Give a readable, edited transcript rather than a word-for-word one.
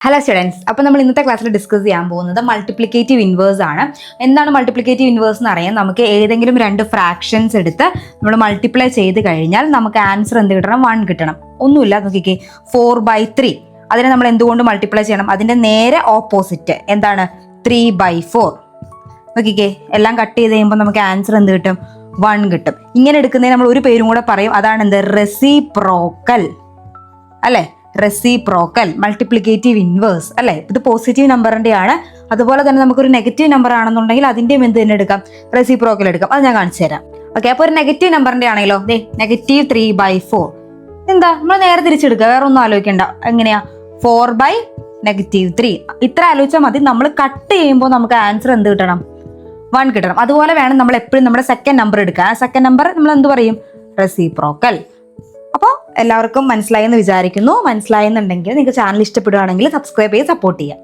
Hello students, അപ്പോൾ നമ്മൾ ഇന്നത്തെ ക്ലാസ്സിൽ ഡിസ്കസ് ചെയ്യാൻ പോകുന്നത് മൾട്ടിപ്ലിക്കേറ്റീവ് ഇൻവേഴ്സ് ആണ്. എന്താണ് മൾട്ടിപ്ലിക്കേറ്റീവ് ഇൻവേഴ്സ് എന്ന് അറിയാൻ നമുക്ക് ഏതെങ്കിലും രണ്ട് ഫ്രാക്ഷൻസ് എടുത്ത് നമ്മൾ മൾട്ടിപ്ലൈ ചെയ്ത് കഴിഞ്ഞാൽ നമുക്ക് ആൻസർ എന്ത് കിട്ടണം? 1 കിട്ടണം. ഒന്നുമില്ല, നോക്കിക്കേ, 4/3. അതിനെ നമ്മൾ എന്തുകൊണ്ട് മൾട്ടിപ്ലൈ ചെയ്യണം? അതിന്റെ നേരെ ഓപ്പോസിറ്റ് എന്താണ്? 3/4. നോക്കിക്കേ, എല്ലാം കട്ട് ചെയ്ത് കഴിയുമ്പോൾ നമുക്ക് ആൻസർ എന്ത് കിട്ടും? 1 കിട്ടും. ഇങ്ങനെ എടുക്കുന്നതിന് നമ്മൾ ഒരു പേരും കൂടെ പറയും, അതാണ് എന്ത്? റെസിപ്രോക്കൽ അല്ലേ? റെസിപ്രോക്കൽ മൾട്ടിപ്ലിക്കേറ്റീവ് ഇൻവേഴ്സ് അല്ലേ? ഇത് പോസിറ്റീവ് നമ്പറിന്റെ ആണ്. അതുപോലെ തന്നെ നമുക്കൊരു നെഗറ്റീവ് നമ്പർ ആണെന്നുണ്ടെങ്കിൽ അതിന്റെയും എന്ത് തന്നെ എടുക്കാം? റെസിപ്രോക്കൽ എടുക്കാം. അത് ഞാൻ കാണിച്ചു തരാം. ഓക്കെ, അപ്പോൾ ഒരു നെഗറ്റീവ് നമ്പറിന്റെ ആണെങ്കിലോ, -3/4. എന്താ, നമ്മൾ നേരെ തിരിച്ചെടുക്കുക, വേറെ ഒന്നും ആലോചിക്കണ്ട. എങ്ങനെയാ? 4/-3. ഇത്ര ആലോചിച്ചാൽ മതി. നമ്മൾ കട്ട് ചെയ്യുമ്പോൾ നമുക്ക് ആൻസർ എന്ത് കിട്ടണം? 1 കിട്ടണം. അതുപോലെ വേണം നമ്മൾ എപ്പോഴും നമ്മുടെ സെക്കൻഡ് നമ്പർ എടുക്കുക. ആ സെക്കൻഡ് നമ്പർ നമ്മൾ എന്ത് പറയും? റെസിപ്രോക്കൽ. അപ്പോൾ എല്ലാവർക്കും മനസ്സിലായെന്ന് വിചാരിക്കുന്നു. മനസ്സിലായെന്നുണ്ടെങ്കിൽ നിങ്ങൾക്ക് ചാനൽ ഇഷ്ടപ്പെടുകയാണെങ്കിൽ സബ്സ്ക്രൈബ് ചെയ്ത് സപ്പോർട്ട് ചെയ്യാം.